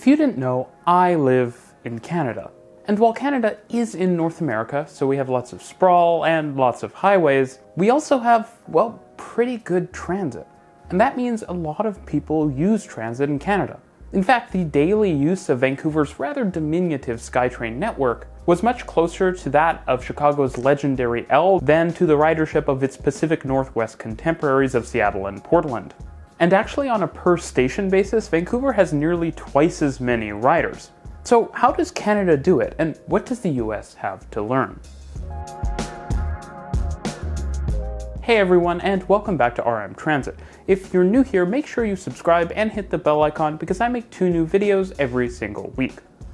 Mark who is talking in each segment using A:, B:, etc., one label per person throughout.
A: If you didn't know, I live in Canada. And while Canada is in North America, so we have lots of sprawl and lots of highways, we also have, well, pretty good transit. And that means a lot of people use transit in Canada. In fact, the daily use of Vancouver's rather diminutive SkyTrain network was much closer to that of Chicago's legendary L than to the ridership of its Pacific Northwest contemporaries of Seattle and Portland. And actually, on a per station basis, Vancouver has nearly twice as many riders. So how does Canada do it, and what does the US have to learn? Hey everyone, and welcome back to RMTransit. If you're new here, make sure you subscribe and hit the bell icon because I make 2 new videos every single week.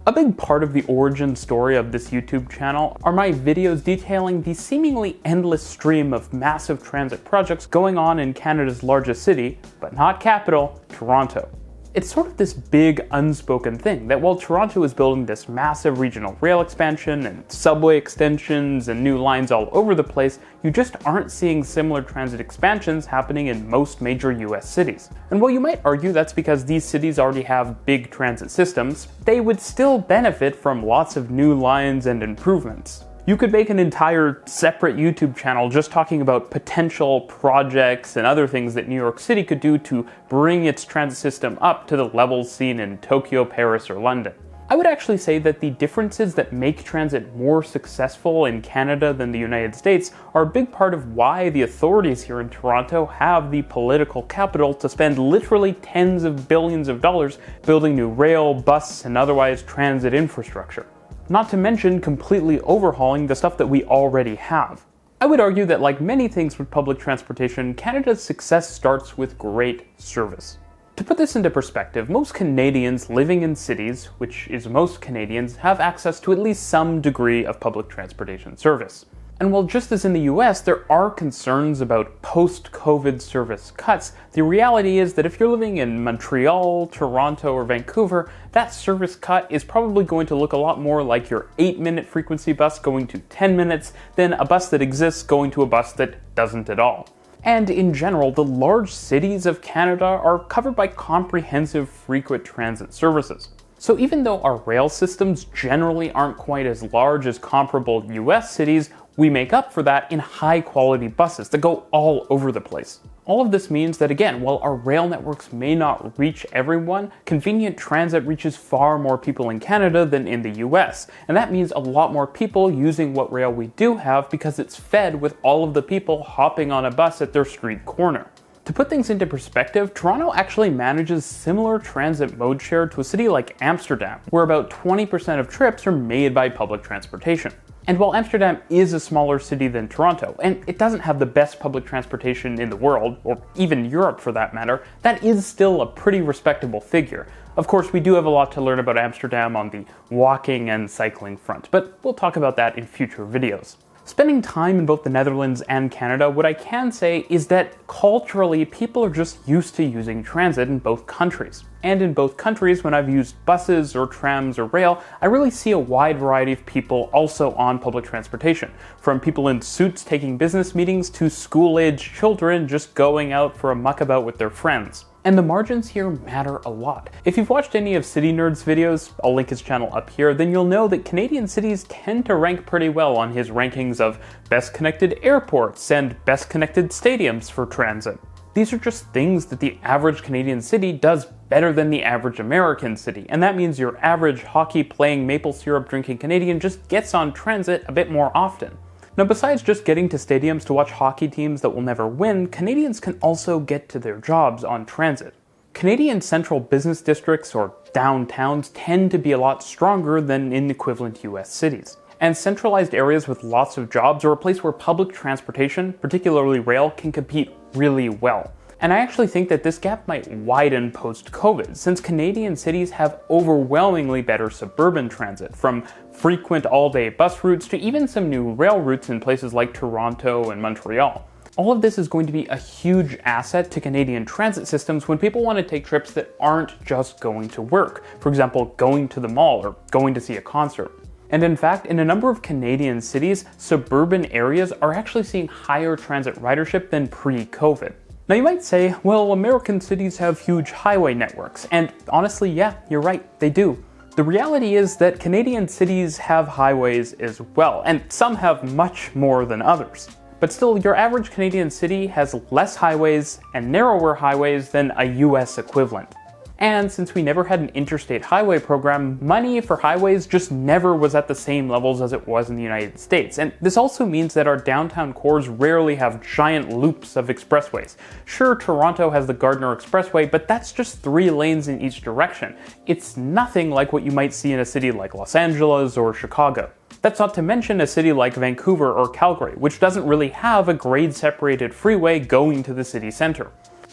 A: A big part of the origin story of this YouTube channel are my videos detailing the seemingly endless stream of massive transit projects going on in Canada's largest city, but not capital, Toronto. It's sort of this big unspoken thing that while Toronto is building this massive regional rail expansion and subway extensions and new lines all over the place, you just aren't seeing similar transit expansions happening in most major US cities. And while you might argue that's because these cities already have big transit systems, they would still benefit from lots of new lines and improvements. You could make an entire separate YouTube channel just talking about potential projects and other things that New York City could do to bring its transit system up to the levels seen in Tokyo, Paris, or London. I would actually say that the differences that make transit more successful in Canada than the United States are a big part of why the authorities here in Toronto have the political capital to spend literally tens of billions of dollars building new rail, bus, and otherwise transit infrastructure. Not to mention completely overhauling the stuff that we already have. I would argue that like many things with public transportation, Canada's success starts with great service. To put this into perspective, most Canadians living in cities, which is most Canadians, have access to at least some degree of public transportation service. And while just as in the US, there are concerns about post-COVID service cuts, the reality is that if you're living in Montreal, Toronto, or Vancouver, that service cut is probably going to look a lot more like your 8-minute frequency bus going to 10 minutes than a bus that exists going to a bus that doesn't at all. And in general, the large cities of Canada are covered by comprehensive frequent transit services. So even though our rail systems generally aren't quite as large as comparable US cities, we make up for that in high-quality buses that go all over the place. All of this means that, again, while our rail networks may not reach everyone, convenient transit reaches far more people in Canada than in the US. And that means a lot more people using what rail we do have because it's fed with all of the people hopping on a bus at their street corner. To put things into perspective, Toronto actually manages similar transit mode share to a city like Amsterdam, where about 20% of trips are made by public transportation. And while Amsterdam is a smaller city than Toronto, and it doesn't have the best public transportation in the world, or even Europe for that matter, that is still a pretty respectable figure. Of course, we do have a lot to learn about Amsterdam on the walking and cycling front, but we'll talk about that in future videos. Spending time in both the Netherlands and Canada, what I can say is that culturally, people are just used to using transit in both countries. And in both countries, when I've used buses or trams or rail, I really see a wide variety of people also on public transportation. From people in suits taking business meetings to school-aged children just going out for a muckabout with their friends. And the margins here matter a lot. If you've watched any of City Nerd's videos, I'll link his channel up here, then you'll know that Canadian cities tend to rank pretty well on his rankings of best connected airports and best connected stadiums for transit. These are just things that the average Canadian city does better than the average American city, and that means your average hockey-playing maple syrup drinking Canadian just gets on transit a bit more often. Now, besides just getting to stadiums to watch hockey teams that will never win, Canadians can also get to their jobs on transit. Canadian central business districts, or downtowns, tend to be a lot stronger than in equivalent US cities. And centralized areas with lots of jobs are a place where public transportation, particularly rail, can compete really well. And I actually think that this gap might widen post-COVID, since Canadian cities have overwhelmingly better suburban transit, from frequent all-day bus routes to even some new rail routes in places like Toronto and Montreal. All of this is going to be a huge asset to Canadian transit systems when people want to take trips that aren't just going to work, for example, going to the mall or going to see a concert. And in fact, in a number of Canadian cities, suburban areas are actually seeing higher transit ridership than pre-COVID. Now you might say, well, American cities have huge highway networks, and honestly, yeah, you're right, they do. The reality is that Canadian cities have highways as well, and some have much more than others. But still, your average Canadian city has less highways and narrower highways than a US equivalent. And since we never had an interstate highway program, money for highways just never was at the same levels as it was in the United States. And this also means that our downtown cores rarely have giant loops of expressways. Sure, Toronto has the Gardiner Expressway, but that's just 3 lanes in each direction. It's nothing like what you might see in a city like Los Angeles or Chicago. That's not to mention a city like Vancouver or Calgary, which doesn't really have a grade-separated freeway going to the city center.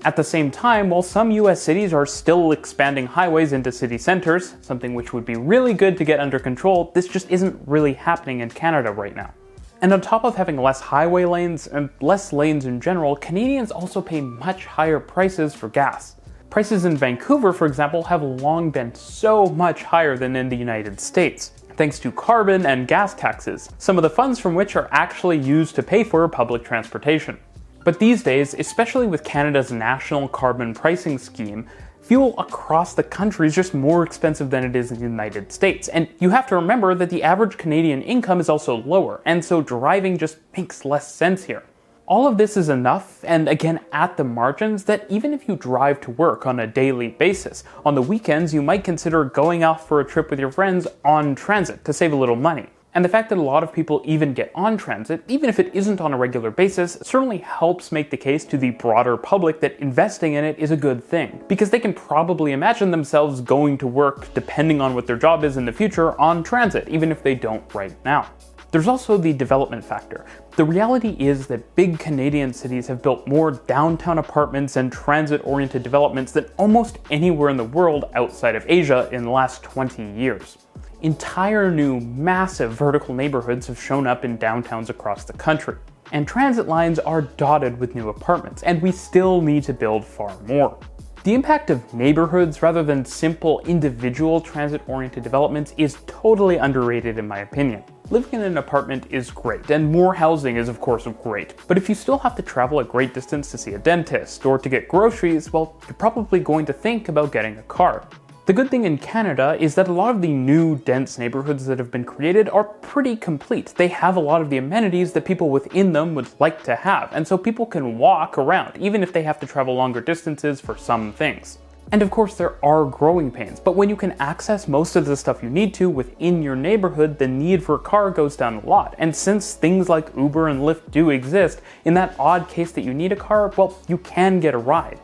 A: At the same time, while some US cities are still expanding highways into city centers, something which would be really good to get under control, this just isn't really happening in Canada right now. And on top of having less highway lanes and less lanes in general, Canadians also pay much higher prices for gas. Prices in Vancouver, for example, have long been so much higher than in the United States, thanks to carbon and gas taxes, some of the funds from which are actually used to pay for public transportation. But these days, especially with Canada's national carbon pricing scheme, fuel across the country is just more expensive than it is in the United States. And you have to remember that the average Canadian income is also lower, and so driving just makes less sense here. All of this is enough, and again at the margins, that even if you drive to work on a daily basis, on the weekends you might consider going off for a trip with your friends on transit to save a little money. And the fact that a lot of people even get on transit, even if it isn't on a regular basis, certainly helps make the case to the broader public that investing in it is a good thing. Because they can probably imagine themselves going to work, depending on what their job is in the future, on transit, even if they don't right now. There's also the development factor. The reality is that big Canadian cities have built more downtown apartments and transit-oriented developments than almost anywhere in the world outside of Asia in the last 20 years. Entire new, massive vertical neighborhoods have shown up in downtowns across the country. And transit lines are dotted with new apartments, and we still need to build far more. The impact of neighborhoods rather than simple individual transit-oriented developments is totally underrated in my opinion. Living in an apartment is great, and more housing is of course great, but if you still have to travel a great distance to see a dentist or to get groceries, well, you're probably going to think about getting a car. The good thing in Canada is that a lot of the new dense neighborhoods that have been created are pretty complete. They have a lot of the amenities that people within them would like to have, and so people can walk around, even if they have to travel longer distances for some things. And of course there are growing pains, but when you can access most of the stuff you need to within your neighborhood, the need for a car goes down a lot. And since things like Uber and Lyft do exist, in that odd case that you need a car, well, you can get a ride.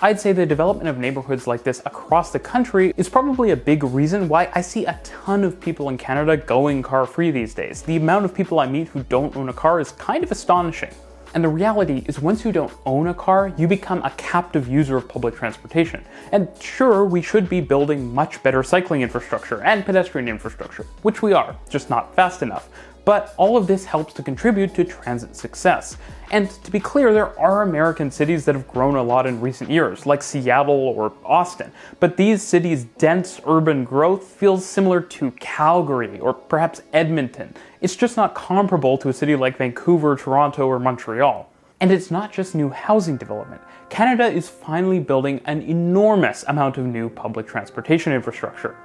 A: I'd say the development of neighborhoods like this across the country is probably a big reason why I see a ton of people in Canada going car-free these days. The amount of people I meet who don't own a car is kind of astonishing. And the reality is once you don't own a car, you become a captive user of public transportation. And sure, we should be building much better cycling infrastructure and pedestrian infrastructure, which we are, just not fast enough. But all of this helps to contribute to transit success. And to be clear, there are American cities that have grown a lot in recent years, like Seattle or Austin. But these cities' dense urban growth feels similar to Calgary or perhaps Edmonton. It's just not comparable to a city like Vancouver, Toronto, or Montreal. And it's not just new housing development. Canada is finally building an enormous amount of new public transportation infrastructure.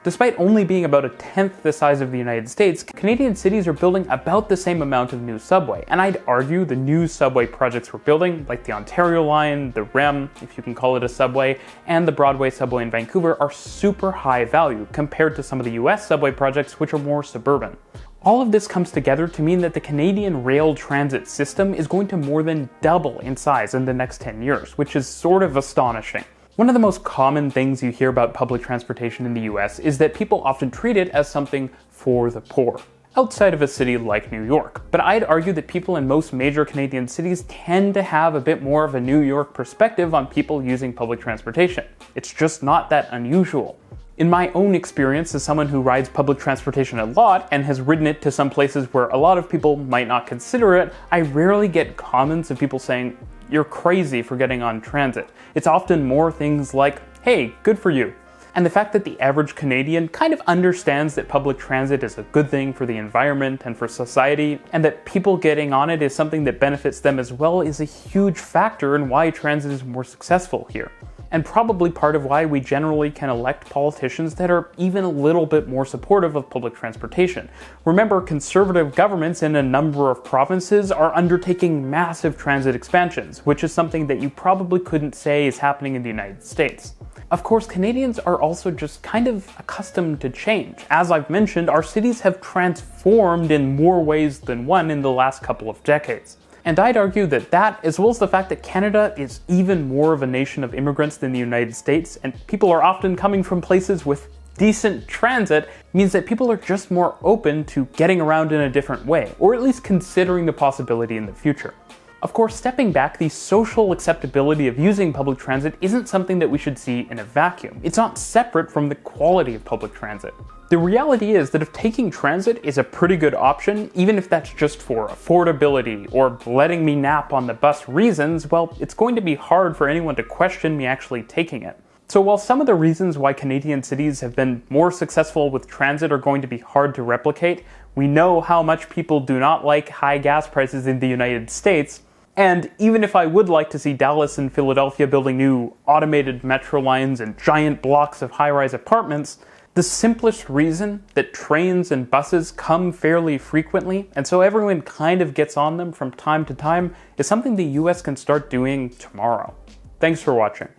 A: Despite only being about 1/10 the size of the United States, Canadian cities are building about the same amount of new subway, and I'd argue the new subway projects we're building, like the Ontario line, the REM, if you can call it a subway, and the Broadway subway in Vancouver are super high value compared to some of the US subway projects which are more suburban. All of this comes together to mean that the Canadian rail transit system is going to more than double in size in the next 10 years, which is sort of astonishing. One of the most common things you hear about public transportation in the US is that people often treat it as something for the poor, outside of a city like New York. But I'd argue that people in most major Canadian cities tend to have a bit more of a New York perspective on people using public transportation. It's just not that unusual. In my own experience as someone who rides public transportation a lot and has ridden it to some places where a lot of people might not consider it, I rarely get comments of people saying, "You're crazy for getting on transit." It's often more things like, "Hey, good for you." And the fact that the average Canadian kind of understands that public transit is a good thing for the environment and for society, and that people getting on it is something that benefits them as well, is a huge factor in why transit is more successful here. And probably part of why we generally can elect politicians that are even a little bit more supportive of public transportation. Remember, conservative governments in a number of provinces are undertaking massive transit expansions, which is something that you probably couldn't say is happening in the United States. Of course, Canadians are also just kind of accustomed to change. As I've mentioned, our cities have transformed in more ways than one in the last couple of decades. And I'd argue that that, as well as the fact that Canada is even more of a nation of immigrants than the United States, and people are often coming from places with decent transit, means that people are just more open to getting around in a different way, or at least considering the possibility in the future. Of course, stepping back, the social acceptability of using public transit isn't something that we should see in a vacuum. It's not separate from the quality of public transit. The reality is that if taking transit is a pretty good option, even if that's just for affordability or letting me nap on the bus reasons, well, it's going to be hard for anyone to question me actually taking it. So while some of the reasons why Canadian cities have been more successful with transit are going to be hard to replicate, we know how much people do not like high gas prices in the United States. And even if I would like to see Dallas and Philadelphia building new automated metro lines and giant blocks of high-rise apartments, the simplest reason that trains and buses come fairly frequently, and so everyone kind of gets on them from time to time, is something the US can start doing tomorrow. Thanks for watching.